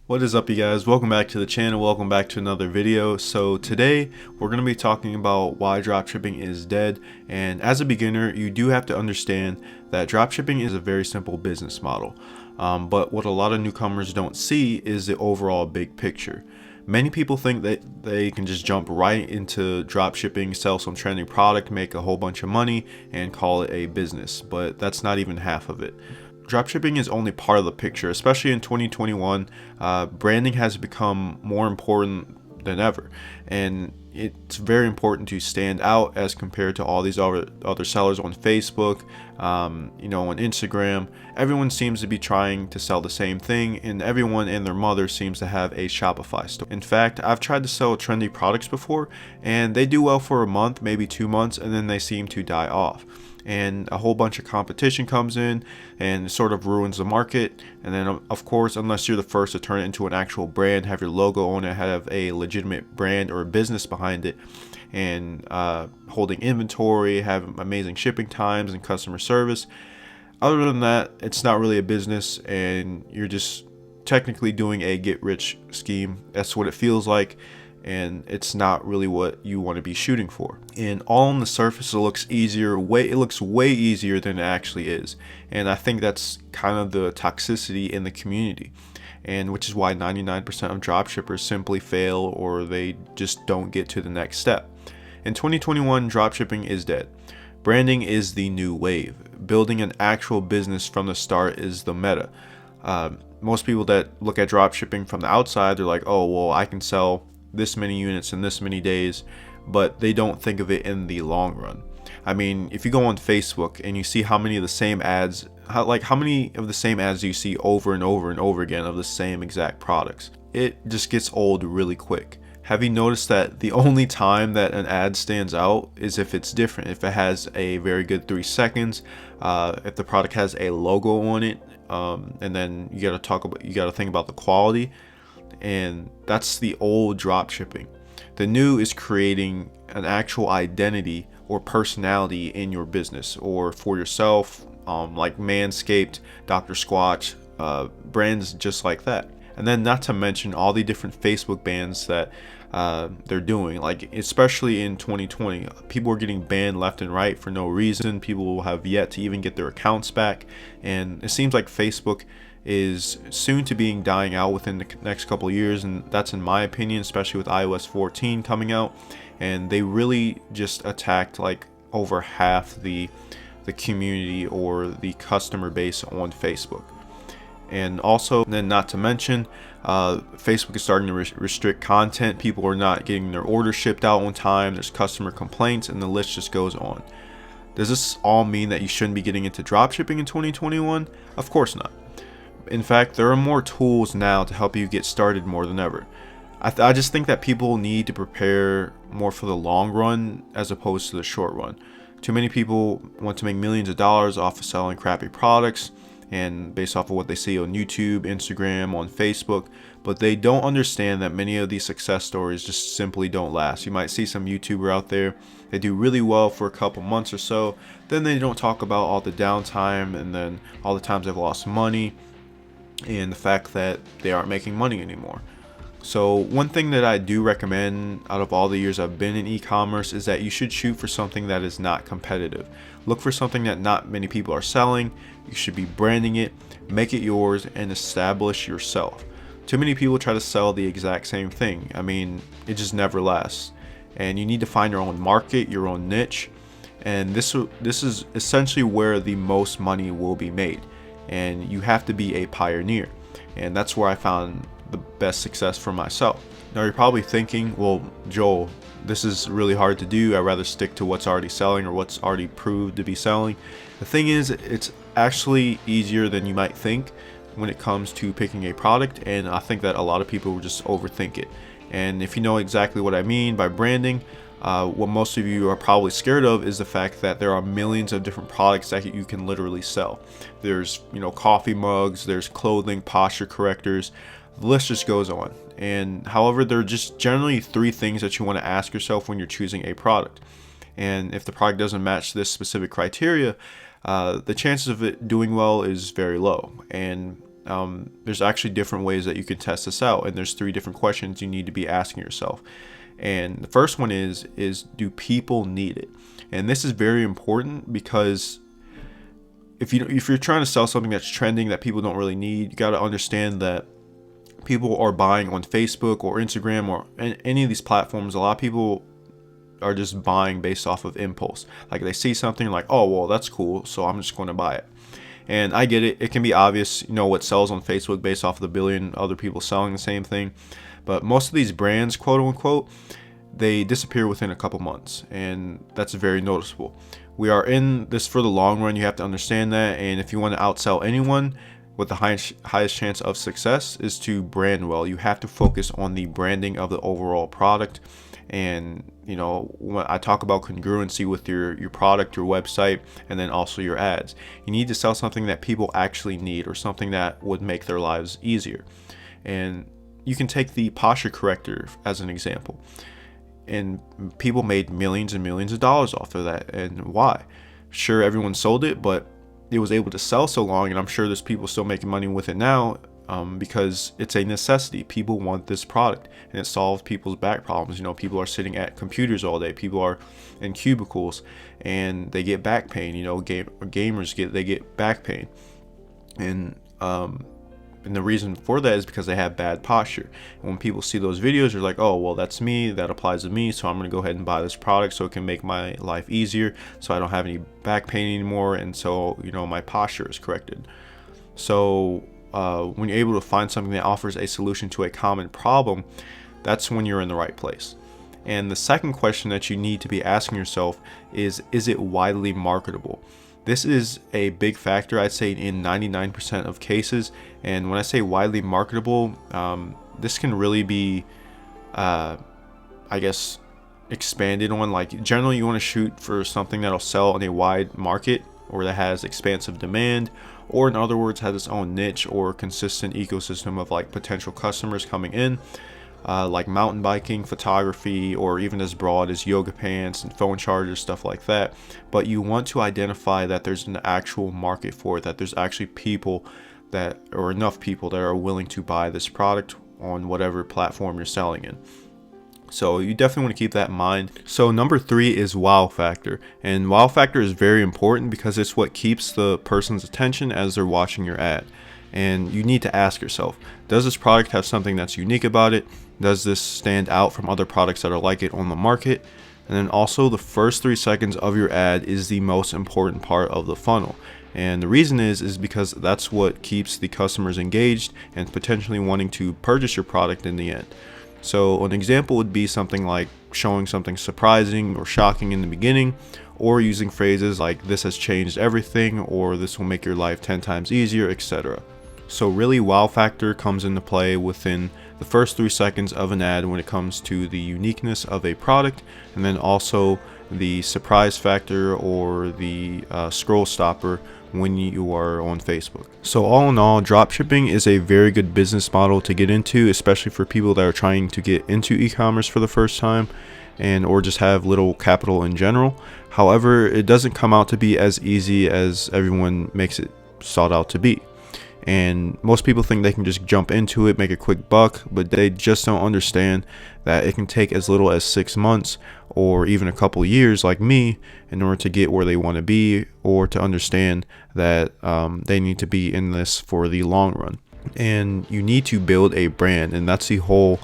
What is up, you guys? Welcome back to the channel. Welcome back to another video. So today we're going to be talking about why dropshipping is dead. And as a beginner, you do have to understand that dropshipping is a very simple business model. But what a lot of newcomers don't see is the overall big picture. Many people think that they can just jump right into dropshipping, sell some trending product, make a whole bunch of money, and call it a business. But that's not even half of it. Dropshipping is only part of the picture, especially in 2021. Branding has become more important than ever, and it's very important to stand out as compared to all these other sellers on Facebook, on Instagram. Everyone seems to be trying to sell the same thing, and everyone and their mother seems to have a Shopify store. In fact, I've tried to sell trendy products before, and they do well for a month, maybe 2 months, and then they seem to die off. And a whole bunch of competition comes in and sort of ruins the market. And then of course, unless you're the first to turn it into an actual brand, have your logo on it, have a legitimate brand or a business behind it, and holding inventory, have amazing shipping times and customer service. Other than that, it's not really a business, and you're just technically doing a get rich scheme. That's what it feels like, and it's not really what you want to be shooting for. And all on the surface, it looks easier. It looks way easier than it actually is. And I think that's kind of the toxicity in the community, and which is why 99% of dropshippers simply fail, or they just don't get to the next step. In 2021, dropshipping is dead. Branding is the new wave. Building an actual business from the start is the meta. Most people that look at dropshipping from the outside, they're like, oh, well, I can sell this many units in this many days, but they don't think of it in the long run. I mean, if you go on Facebook and you see how many of the same ads, how many of the same ads do you see over and over and over again of the same exact products? It just gets old really quick. Have you noticed that the only time that an ad stands out is if it's different, if it has a very good 3 seconds, if the product has a logo on it, and then you got to think about the quality. And that's the old dropshipping. The new is creating an actual identity or personality in your business or for yourself, like Manscaped, Dr. Squatch, brands just like that. And then not to mention all the different Facebook bans that they're doing, like especially in 2020, people are getting banned left and right for no reason. People have yet to even get their accounts back, and it seems like Facebook is soon to being dying out within the next couple of years, and that's in my opinion, especially with iOS 14 coming out. And they really just attacked like over half the community or the customer base on Facebook. And also, then not to mention, Facebook is starting to restrict content. People are not getting their orders shipped out on time. There's customer complaints, and the list just goes on. Does this all mean that you shouldn't be getting into dropshipping in 2021? Of course not. In fact, there are more tools now to help you get started more than ever. I just think that people need to prepare more for the long run as opposed to the short run. Too many people want to make millions of dollars off of selling crappy products, and based off of what they see on YouTube, Instagram, on Facebook, but they don't understand that many of these success stories just simply don't last. You might see some YouTuber out there, they do really well for a couple months or so, then they don't talk about all the downtime and then all the times they've lost money, and the fact that they aren't making money anymore. So one thing that I do recommend out of all the years I've been in e-commerce is that you should shoot for something that is not competitive. Look for something that not many people are selling. You should be branding it, make it yours, and establish yourself. Too many people try to sell the exact same thing. I mean, it just never lasts. And you need to find your own market, your own niche, and this is essentially where the most money will be made. And you have to be a pioneer, and that's where I found the best success for myself. Now you're probably thinking, well, Joel, this is really hard to do. I'd rather stick to what's already selling or what's already proved to be selling. The thing is, it's actually easier than you might think when it comes to picking a product, and I think that a lot of people just overthink it. And if you know exactly what I mean by branding, what most of you are probably scared of is the fact that there are millions of different products that you can literally sell. There's, coffee mugs, there's clothing, posture correctors, the list just goes on. And however, there are just generally 3 things that you want to ask yourself when you're choosing a product. And if the product doesn't match this specific criteria, the chances of it doing well is very low. And there's actually different ways that you can test this out, and there's 3 different questions you need to be asking yourself. And the first one is do people need it? And this is very important, because if you're trying to sell something that's trending that people don't really need, you got to understand that people are buying on Facebook or Instagram or any of these platforms. A lot of people are just buying based off of impulse. Like, they see something like, oh, well, that's cool, so I'm just going to buy it. And I get it. It can be obvious, what sells on Facebook based off of the billion other people selling the same thing. But most of these brands, quote unquote, they disappear within a couple months, and that's very noticeable. We are in this for the long run. You have to understand that. And if you want to outsell anyone, with the highest chance of success is to brand well. You have to focus on the branding of the overall product. And when I talk about congruency with your product, your website, and then also your ads, you need to sell something that people actually need, or something that would make their lives easier. And you can take the posture corrector as an example. And people made millions and millions of dollars off of that. And why? Sure, everyone sold it, but it was able to sell so long, and I'm sure there's people still making money with it now, because it's a necessity. People want this product, and it solves people's back problems. People are sitting at computers all day. People are in cubicles, and they get back pain. Gamers get back pain, and the reason for that is because they have bad posture. And when people see those videos, they're like, oh, well, that's me, that applies to me, so I'm going to go ahead and buy this product so it can make my life easier, so I don't have any back pain anymore, and so my posture is corrected. So when you're able to find something that offers a solution to a common problem, that's when you're in the right place. And the second question that you need to be asking yourself is it widely marketable? This is a big factor, I'd say, in 99% of cases. And when I say widely marketable, this can really be, expanded on. Like, generally, you want to shoot for something that'll sell in a wide market, or that has expansive demand, or in other words, has its own niche or consistent ecosystem of potential customers coming in. Like mountain biking, photography, or even as broad as yoga pants and phone chargers, stuff like that. But you want to identify that there's an actual market for it, that there's actually enough people that are willing to buy this product on whatever platform you're selling in. So you definitely want to keep that in mind. So number 3 is wow factor. And wow factor is very important because it's what keeps the person's attention as they're watching your ad. And you need to ask yourself, does this product have something that's unique about it? Does this stand out from other products that are like it on the market? And then also, the first 3 seconds of your ad is the most important part of the funnel. And the reason is because that's what keeps the customers engaged and potentially wanting to purchase your product in the end. So an example would be something like showing something surprising or shocking in the beginning, or using phrases like "this has changed everything," or "this will make your life 10 times easier," etc. So really, wow factor comes into play within the first 3 seconds of an ad when it comes to the uniqueness of a product, and then also the surprise factor or the scroll stopper when you are on Facebook. So all in all, dropshipping is a very good business model to get into, especially for people that are trying to get into e-commerce for the first time, or just have little capital in general. However, it doesn't come out to be as easy as everyone makes it sought out to be. And most people think they can just jump into it, make a quick buck, but they just don't understand that it can take as little as 6 months or even a couple years, like me, in order to get where they want to be, or to understand that they need to be in this for the long run. And you need to build a brand, and that's the whole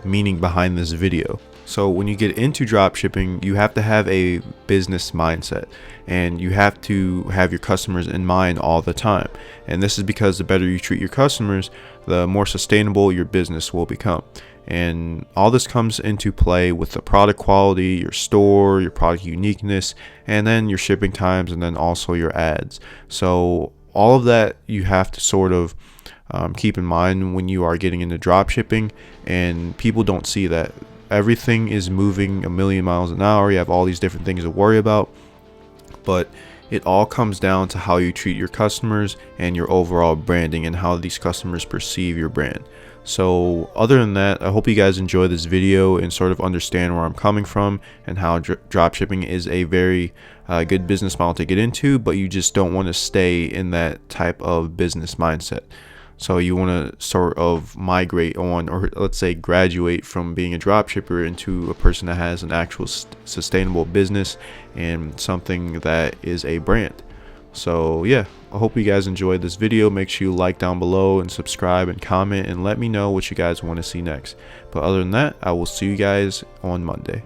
meaning behind this video. So when you get into dropshipping, you have to have a business mindset, and you have to have your customers in mind all the time. And this is because the better you treat your customers, the more sustainable your business will become. And all this comes into play with the product quality, your store, your product uniqueness, and then your shipping times, and then also your ads. So all of that you have to sort of keep in mind when you are getting into dropshipping, and people don't see that. Everything is moving a million miles an hour. You have all these different things to worry about, but it all comes down to how you treat your customers and your overall branding and how these customers perceive your brand. So other than that, I hope you guys enjoy this video and sort of understand where I'm coming from and how dropshipping is a very good business model to get into, but you just don't want to stay in that type of business mindset. So you want to sort of migrate on, or let's say graduate from being a dropshipper into a person that has an actual sustainable business and something that is a brand. So yeah, I hope you guys enjoyed this video. Make sure you like down below and subscribe and comment and let me know what you guys want to see next. But other than that, I will see you guys on Monday.